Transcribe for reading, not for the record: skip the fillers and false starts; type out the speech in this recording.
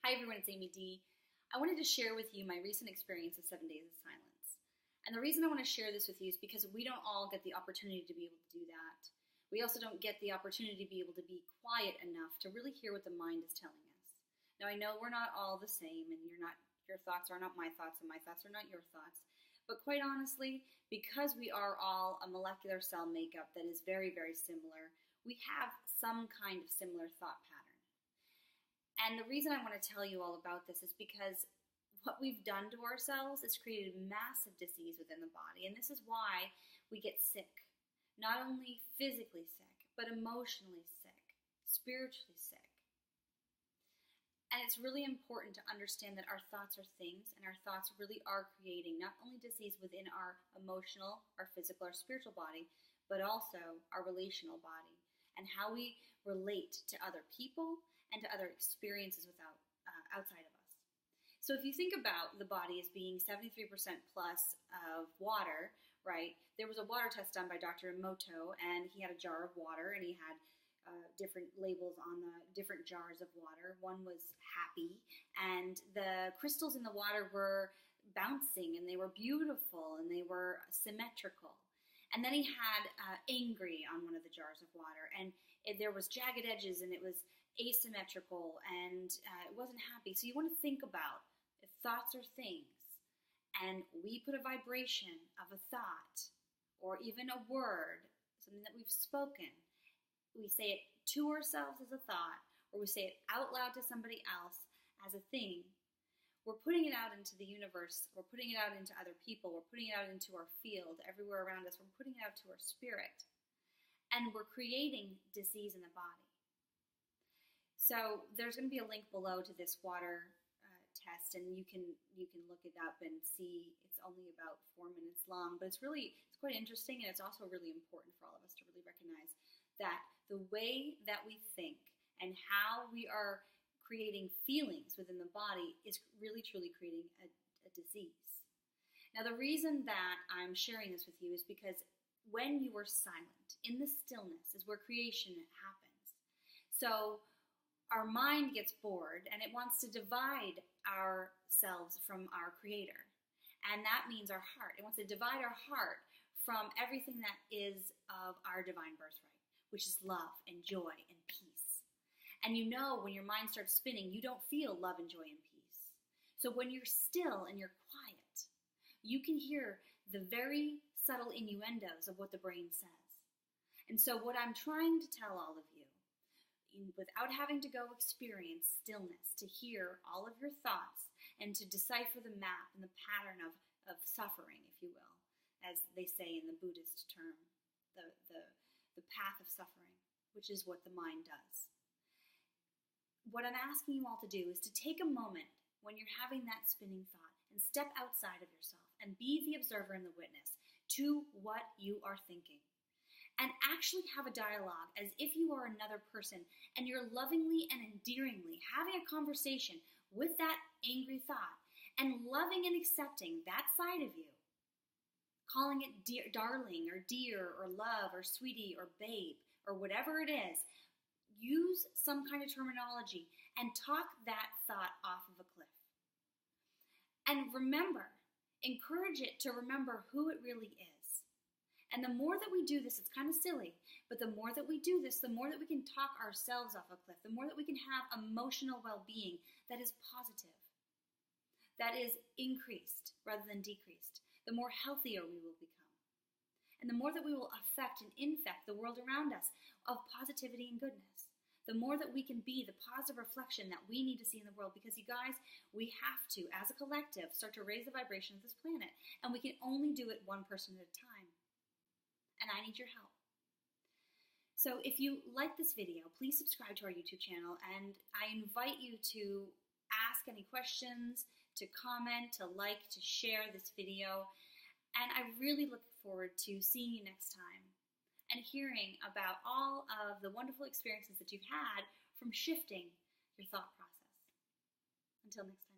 Hi everyone, it's Amy D. I wanted to share with you my recent experience of 7 days of silence. And the reason I want to share this with you is because we don't all get the opportunity to be able to do that. We also don't get the opportunity to be able to be quiet enough to really hear what the mind is telling us. Now I know we're not all the same, and your thoughts are not my thoughts and my thoughts are not your thoughts. But quite honestly, because we are all a molecular cell makeup that is very, very similar, we have some kind of similar thought pattern. And the reason I want to tell you all about this is because what we've done to ourselves is created massive disease within the body. And this is why we get sick. Not only physically sick, but emotionally sick, spiritually sick. And it's really important to understand that our thoughts are things, and our thoughts really are creating not only disease within our emotional, our physical, our spiritual body, but also our relational body and how we relate to other people and to other experiences outside of us. So if you think about the body as being 73% plus of water, right? There was a water test done by Dr. Emoto, and he had a jar of water, and he had different labels on the different jars of water. One was happy, and the crystals in the water were bouncing, and they were beautiful, and they were symmetrical. And then he had angry on one of the jars of water, and there was jagged edges, and it was asymmetrical, and it wasn't happy. So you want to think about if thoughts are things, and we put a vibration of a thought, or even a word, something that we've spoken. We say it to ourselves as a thought, or we say it out loud to somebody else as a thing. We're putting it out into the universe. We're putting it out into other people. We're putting it out into our field, everywhere around us. We're putting it out to our spirit. And we're creating disease in the body. So there's going to be a link below to this water test, and you can look it up and see. It's only about 4 minutes long, but it's quite interesting, and it's also really important for all of us to really recognize that the way that we think and how we are creating feelings within the body is really truly creating a disease. Now the reason that I'm sharing this with you is because when you are silent, in the stillness is where creation happens. So our mind gets bored, and it wants to divide ourselves from our Creator. And that means our heart. It wants to divide our heart from everything that is of our divine birthright, which is love and joy and peace. And you know when your mind starts spinning, you don't feel love and joy and peace. So when you're still and you're quiet, you can hear the very subtle innuendos of what the brain says. And so what I'm trying to tell all of you, without having to go experience stillness, to hear all of your thoughts and to decipher the map and the pattern of suffering, if you will, as they say in the Buddhist term, the path of suffering, which is what the mind does. What I'm asking you all to do is to take a moment when you're having that spinning thought and step outside of yourself and be the observer and the witness to what you are thinking. And actually have a dialogue as if you are another person, and you're lovingly and endearingly having a conversation with that angry thought and loving and accepting that side of you, calling it dear, darling or dear or love or sweetie or babe or whatever it is. Use some kind of terminology and talk that thought off of a cliff. And remember, encourage it to remember who it really is. And the more that we do this, it's kind of silly, but the more that we do this, the more that we can talk ourselves off a cliff, the more that we can have emotional well-being that is positive, that is increased rather than decreased, the more healthier we will become. And the more that we will affect and infect the world around us of positivity and goodness, the more that we can be the positive reflection that we need to see in the world. Because you guys, we have to, as a collective, start to raise the vibration of this planet. And we can only do it one person at a time. And I need your help. So if you like this video, please subscribe to our YouTube channel, and I invite you to ask any questions, to comment, to like, to share this video. And I really look forward to seeing you next time and hearing about all of the wonderful experiences that you've had from shifting your thought process. Until next time.